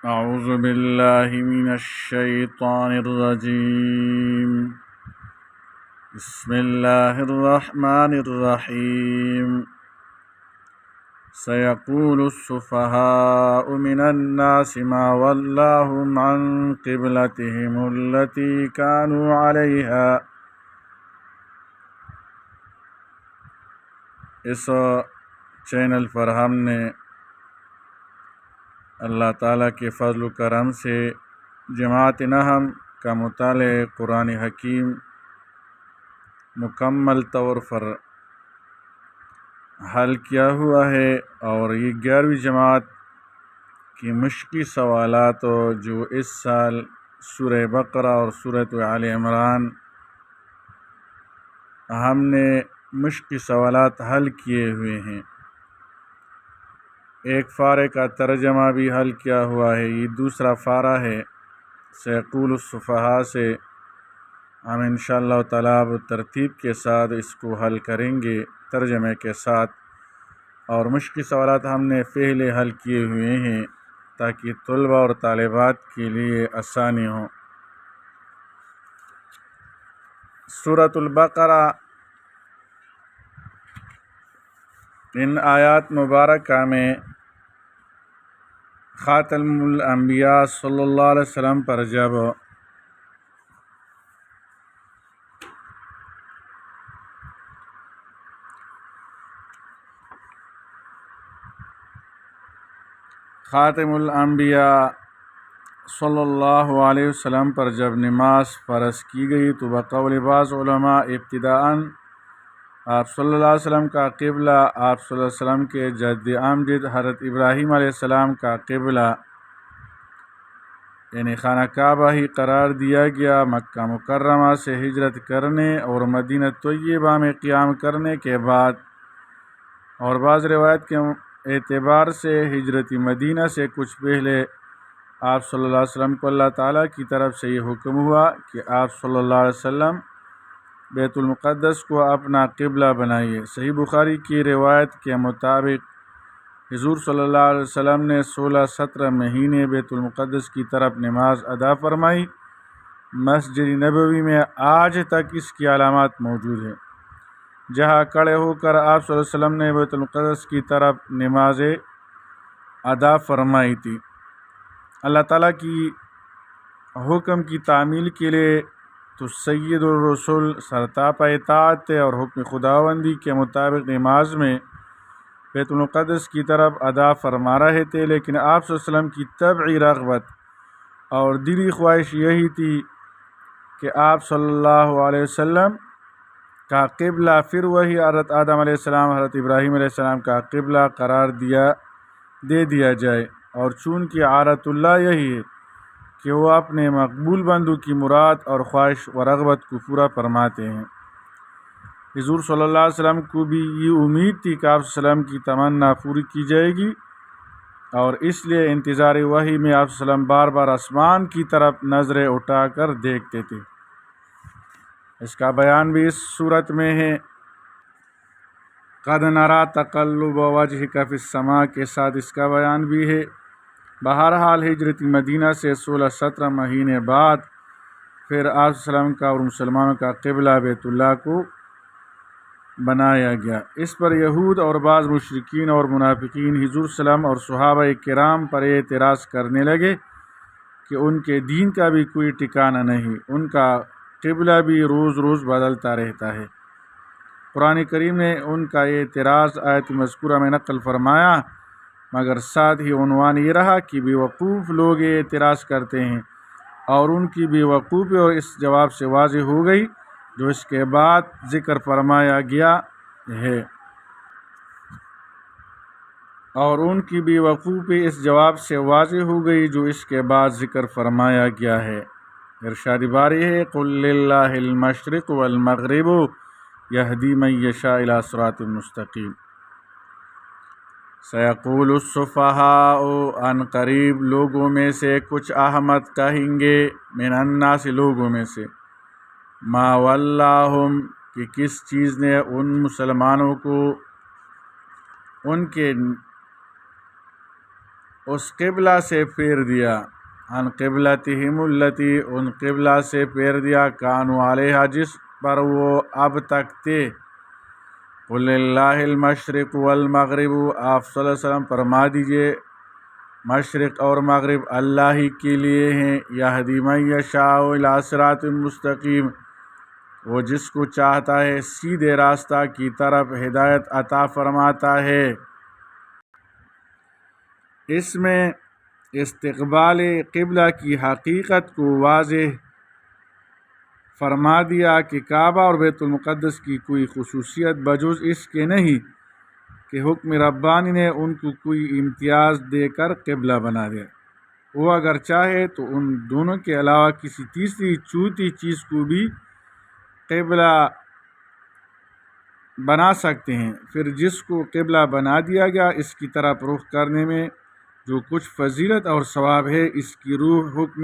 أعوذ بالله من الشيطان الرجيم. بسم الله الرحمن الرحيم. سيقول السفهاء من الناس ما ولاهم عن قبلتهم التي كانوا عليها. اس چینل پر ہم نے اللہ تعالیٰ کے فضل و کرم سے جماعت نحم کا مطالعہ قرآن حکیم مکمل طور پر حل کیا ہوا ہے، اور یہ 11ویں جماعت کی مشقی سوالات جو اس سال سورہ بقرہ اور سورۃ آل عمران ہم نے مشقی سوالات حل کیے ہوئے ہیں۔ ایک فارے کا ترجمہ بھی حل کیا ہوا ہے، یہ دوسرا فارہ ہے سیقول السفہاء سے۔ ہم انشاءاللہ تعالیٰ ترتیب کے ساتھ اس کو حل کریں گے ترجمے کے ساتھ، اور مشقی سوالات ہم نے پہلے حل کیے ہوئے ہیں تاکہ طلباء اور طالبات کے لیے آسانی ہو۔ سورۃ البقرہ ان آیات مبارکہ میں خاتم الانبیاء صلی اللہ علیہ وسلم پر جب خاتم الانبیاء صلی اللہ علیہ وسلم پر جب نماز فرض کی گئی تو بقول بعض علماء ابتداءً آپ صلی اللہ علیہ وسلم کا قبلہ آپ صلی اللہ علیہ وسلم کے جد امجد حضرت ابراہیم علیہ السلام کا قبلہ یعنی خانہ کعبہ ہی قرار دیا گیا۔ مکہ مکرمہ سے ہجرت کرنے اور مدینہ طیبہ میں قیام کرنے کے بعد، اور بعض روایت کے اعتبار سے ہجرت مدینہ سے کچھ پہلے، آپ صلی اللہ علیہ وسلم کو اللہ تعالیٰ کی طرف سے یہ حکم ہوا کہ آپ صلی اللہ علیہ وسلم بیت المقدس کو اپنا قبلہ بنائیے۔ صحیح بخاری کی روایت کے مطابق حضور صلی اللہ علیہ وسلم نے 16-17 مہینے بیت المقدس کی طرف نماز ادا فرمائی۔ مسجد نبوی میں آج تک اس کی علامات موجود ہیں، جہاں کھڑے ہو کر آپ صلی اللہ علیہ وسلم نے بیت المقدس کی طرف نمازیں ادا فرمائی تھی۔ اللہ تعالیٰ کی حکم کی تعمیل کے لیے تو سید الرسول سرتاپ اطاعت تھے، اور حکم خداوندی کے مطابق نماز میں بیت المقدس کی طرف ادا فرما رہے تھے، لیکن آپ صلی اللہ علیہ وسلم کی طبعی رغبت اور دلی خواہش یہی تھی کہ آپ صلی اللہ علیہ وسلم کا قبلہ پھر وہی حضرت آدم علیہ السلام حضرت ابراہیم علیہ السلام کا قبلہ قرار دے دیا جائے، اور چونکہ عادت اللہ یہی ہے کہ وہ اپنے مقبول بندوں کی مراد اور خواہش و رغبت کو پورا فرماتے ہیں۔ حضور صلی اللہ علیہ وسلم کو بھی یہ امید تھی کہ آپ صلی اللہ علیہ وسلم کی تمنا پوری کی جائے گی، اور اس لیے انتظار وحی میں آپ صلی اللہ علیہ وسلم بار بار آسمان کی طرف نظریں اٹھا کر دیکھتے تھے۔ اس کا بیان بھی اس صورت میں ہے، قد نرى تقلب وجهك في السماء کے ساتھ اس کا بیان بھی ہے۔ بہرحال ہجرت مدینہ سے 16-17 مہینے بعد پھر آپ صلی اللہ علیہ وسلم کا اور مسلمانوں کا قبلہ بیت اللہ کو بنایا گیا۔ اس پر یہود اور بعض مشرکین اور منافقین حضور صلی اللہ علیہ وسلم اور صحابہ کرام پر اعتراض کرنے لگے کہ ان کے دین کا بھی کوئی ٹھکانہ نہیں، ان کا قبلہ بھی روز روز بدلتا رہتا ہے۔ قرآن کریم نے ان کا یہ اعتراض آیت مذکورہ میں نقل فرمایا، مگر ساتھ ہی عنوان یہ رہا کہ بے وقوف لوگ یہ اعتراض کرتے ہیں، اور ان کی بے وقوفی اور اس جواب سے واضح ہو گئی جو اس کے بعد ذکر فرمایا گیا ہے، اور ان کی بے وقوفی اس جواب سے واضح ہو گئی جو اس کے بعد ذکر فرمایا گیا ہے۔ ارشاد باری ہے، قل للہ المشرق والمغرب یہدی من یشاء الی صراط مستقیم۔ سیقول السفہاء ان قریب لوگوں میں سے کچھ احمد کہیں گے، من الناس لوگوں میں سے، ما ولاہم کہ کس چیز نے ان مسلمانوں کو ان کے اس قبلہ سے پھیر دیا، عن قبلتہم التی، ان قبلہ سے پھیر دیا، کانوا علیہا، جس پر وہ اب تک تھے۔ قل للہ المشرق والمغرب، آپ صلی اللہ علیہ وسلم فرما دیجئے مشرق اور مغرب اللہ ہی کے لیے ہیں۔ یہدی من یشاء الی صراط مستقیم، وہ جس کو چاہتا ہے سیدھے راستہ کی طرف ہدایت عطا فرماتا ہے۔ اس میں استقبال قبلہ کی حقیقت کو واضح فرما دیا کہ کعبہ اور بیت المقدس کی کوئی خصوصیت بجز اس کے نہیں کہ حکم ربانی نے ان کو کوئی امتیاز دے کر قبلہ بنا دیا۔ وہ اگر چاہے تو ان دونوں کے علاوہ کسی تیسری چوتھی چیز کو بھی قبلہ بنا سکتے ہیں، پھر جس کو قبلہ بنا دیا گیا اس کی طرف رخ کرنے میں جو کچھ فضیلت اور ثواب ہے، اس کی روح حکم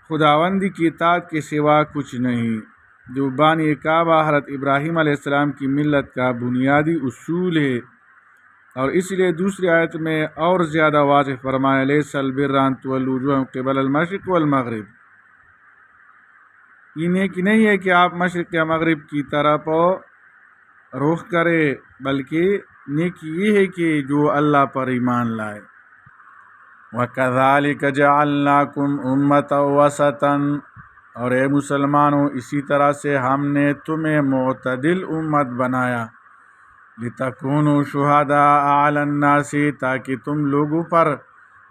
خداوندی کی اطاعت کے سوا کچھ نہیں، جو بانی کعبہ حضرت ابراہیم علیہ السلام کی ملت کا بنیادی اصول ہے۔ اور اس لیے دوسری آیت میں اور زیادہ واضح فرمایا، لیس البر ان تولوا وجوہکم قبل المشرق والمغرب، یہ نیکی نہیں ہے کہ آپ مشرق یا مغرب کی طرف رخ کرے، بلکہ نیکی یہ ہے کہ جو اللہ پر ایمان لائے۔ وَكَذَلِكَ جَعَلْنَاكُمْ أُمَّةً وَسَطًا، اور اے مسلمانوں اسی طرح سے ہم نے تمہیں معتدل امت بنایا، لِتَكُونُوا شُهَدَاءَ عَلَى النَّاسِ، تاکہ تم لوگوں پر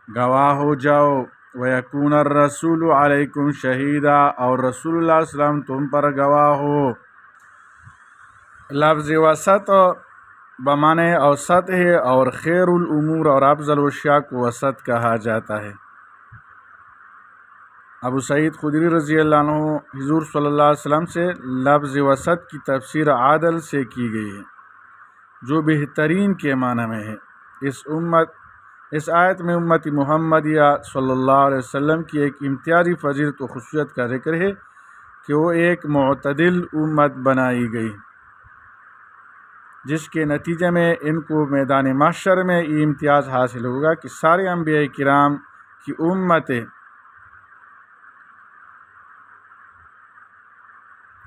گواہ ہو جاؤ، وَيَكُونَ الرَّسُولُ عَلَيْكُمْ شَهِيدًا، اور رسول اللہ صلی اللہ علیہ وسلم تم پر گواہ ہو۔ لفظ وسط بمعنی اوسط ہے، اور خیر الامور اور افضل الاشیاء کو وسط کہا جاتا ہے۔ ابو سعید خدری رضی اللہ عنہ حضور صلی اللہ علیہ وسلم سے لفظ وسط کی تفسیر عادل سے کی گئی ہے، جو بہترین کے معنی میں ہے۔ اس آیت میں امت محمدیہ صلی اللہ علیہ وسلم کی ایک امتیازی فضیلت و خصوصیت کا ذکر ہے کہ وہ ایک معتدل امت بنائی گئی، جس کے نتیجے میں ان کو میدان محشر میں یہ امتیاز حاصل ہوگا کہ سارے انبیاء کرام کی امتیں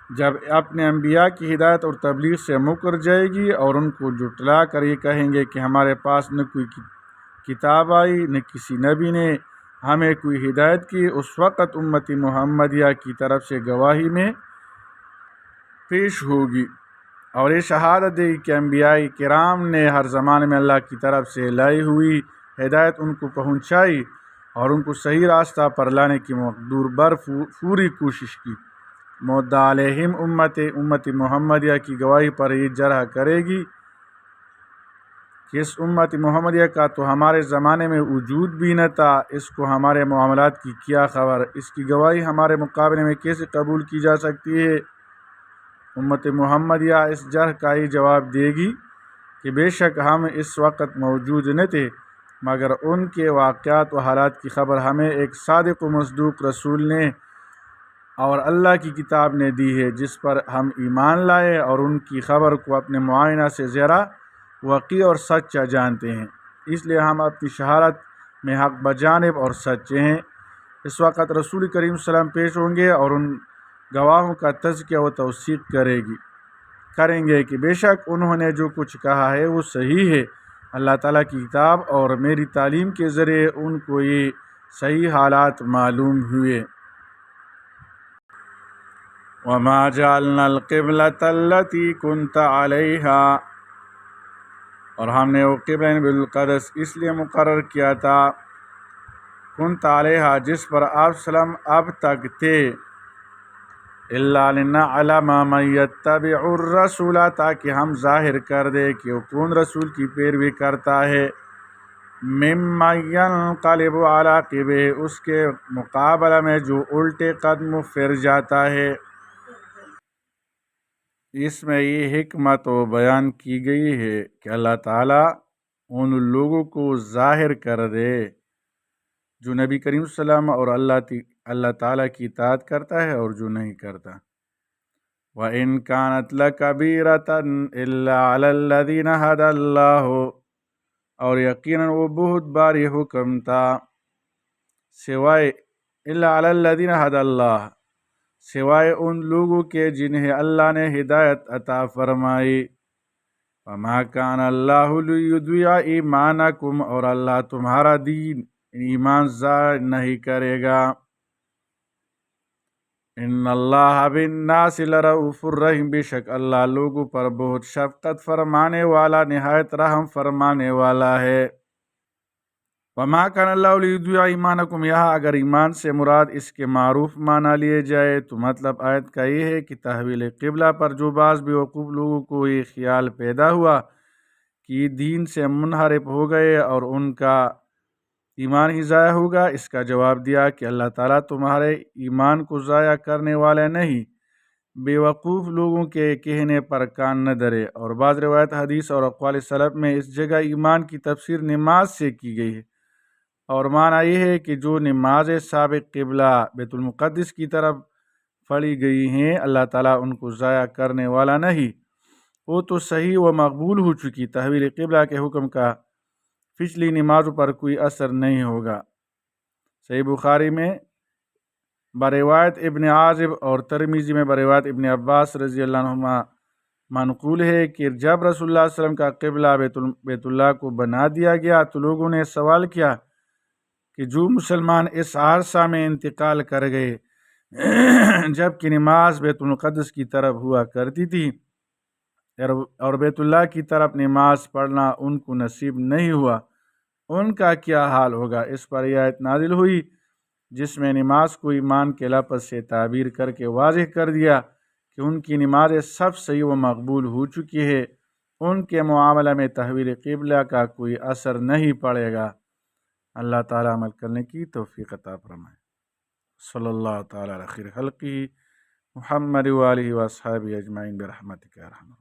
جب اپنے انبیاء کی ہدایت اور تبلیغ سے مکر جائے گی اور ان کو جھٹلا کر یہ کہیں گے کہ ہمارے پاس نہ کوئی کتاب آئی، نہ کسی نبی نے ہمیں کوئی ہدایت کی، اس وقت امت محمدیہ کی طرف سے گواہی میں پیش ہوگی اور یہ شہادت دے گی کہ انبیاء کرام نے ہر زمانے میں اللہ کی طرف سے لائی ہوئی ہدایت ان کو پہنچائی اور ان کو صحیح راستہ پر لانے کی مقدور بر پوری کوشش کی۔ مدعا علیہم امت محمدیہ کی گواہی پر یہ جرح کرے گی کہ اس امت محمدیہ کا تو ہمارے زمانے میں وجود بھی نہ تھا، اس کو ہمارے معاملات کی کیا خبر، اس کی گواہی ہمارے مقابلے میں کیسے قبول کی جا سکتی ہے۔ امت محمدیہ اس جرح کا یہ جواب دے گی کہ بے شک ہم اس وقت موجود نہ تھے، مگر ان کے واقعات و حالات کی خبر ہمیں ایک صادق و مصدوق رسول نے اور اللہ کی کتاب نے دی ہے، جس پر ہم ایمان لائے اور ان کی خبر کو اپنے معائنہ سے زیادہ واقعی اور سچا جانتے ہیں، اس لیے ہم اپنی شہادت میں حق بجانب اور سچے ہیں۔ اس وقت رسول کریم صلی اللہ علیہ وسلم پیش ہوں گے اور ان گواہوں کا تزکیہ و توثیق کریں گے کہ بے شک انہوں نے جو کچھ کہا ہے وہ صحیح ہے، اللہ تعالیٰ کی کتاب اور میری تعلیم کے ذریعے ان کو یہ صحیح حالات معلوم ہوئے۔ وَمَا جَعَلْنَا الْقِبْلَةَ الَّتِي كُنْتَ عَلَيْهَا، اور ہم نے وہ قبلہ بالقدس اس لیے مقرر کیا تھا، كُنْتَ عَلَيْهَا، جس پر آپ سلم اب تک تھے، إِلَّا لِنَعْلَمَ مَن يَتَّبِعُ الرَّسُولَ، تاکہ ہم ظاہر کر دے کہ وہ کون رسول کی پیروی کرتا ہے، مِمَّن يَنقَلِبُ عَلَىٰ عَقِبَيْهِ، اس کے مقابلہ میں جو الٹے قدم پھر جاتا ہے۔ اس میں یہ حکمت و بیان کی گئی ہے کہ اللہ تعالیٰ ان لوگوں کو ظاہر کر دے جو نبی کریم صلی اللہ علیہ وسلم اور اللہ تعالیٰ کی اطاعت کرتا ہے اور جو نہیں کرتا۔ وَإِن كَانَتْ لَكَبِيرَةً إِلَّا عَلَى الَّذِينَ هَدَى اللَّهُ، اور یقیناً وہ بہت باری حکم تھا، سوائے الا علی الذین ھدی اللہ، سوائے ان لوگوں کے جنہیں اللہ نے ہدایت عطا فرمائی۔ وما کان اللہ لیضیع ایمانکم، اور اللہ تمہارا دین ایمان ضائع نہیں کرے گا۔ ان اللہ بالناس لرؤوف الرحیم، بے شک اللہ لوگوں پر بہت شفقت فرمانے والا، نہایت رحم فرمانے والا ہے۔ وما کان اللہ لیضیع ایمانکم، یہاں اگر ایمان سے مراد اس کے معروف معنی لیے جائے تو مطلب آیت کا یہ ہے کہ تحویل قبلہ پر جو بعض بیوقوف لوگوں کو یہ خیال پیدا ہوا کہ یہ دین سے منحرف ہو گئے اور ان کا ایمان ہی ضائع ہوگا، اس کا جواب دیا کہ اللہ تعالیٰ تمہارے ایمان کو ضائع کرنے والا نہیں، بیوقوف لوگوں کے کہنے پر کان نہ دھرے۔ اور بعض روایت حدیث اور اقوال سلف میں اس جگہ ایمان کی تفسیر نماز سے کی گئی ہے، اور معنی یہ ہے کہ جو نماز سابق قبلہ بیت المقدس کی طرف پڑھی گئی ہیں، اللہ تعالیٰ ان کو ضائع کرنے والا نہیں، وہ تو صحیح و مقبول ہو چکی۔ تحویل قبلہ کے حکم کا پچھلی نمازوں پر کوئی اثر نہیں ہوگا۔ صحیح بخاری میں بروایت ابن عازب اور ترمذی میں بروایت ابن عباس رضی اللہ عنہما منقول ہے کہ جب رسول اللہ صلی اللہ علیہ وسلم کا قبلہ بیت اللہ کو بنا دیا گیا تو لوگوں نے سوال کیا کہ جو مسلمان اس عرصہ میں انتقال کر گئے جب کہ نماز بیت المقدس کی طرف ہوا کرتی تھی اور بیت اللہ کی طرف نماز پڑھنا ان کو نصیب نہیں ہوا، ان کا کیا حال ہوگا؟ اس پر یہ آیت نازل ہوئی جس میں نماز کو ایمان کے لفظ سے تعبیر کر کے واضح کر دیا کہ ان کی نمازیں سب صحیح و مقبول ہو چکی ہے، ان کے معاملہ میں تحویل قبلہ کا کوئی اثر نہیں پڑے گا۔ اللہ تعالیٰ عمل کرنے کی توفیق عطا فرمائے۔ صلی اللہ تعالیٰ علی خیر خلقہ محمد و آلہ و اصحابہ اجمعین برحمتک یا ارحم۔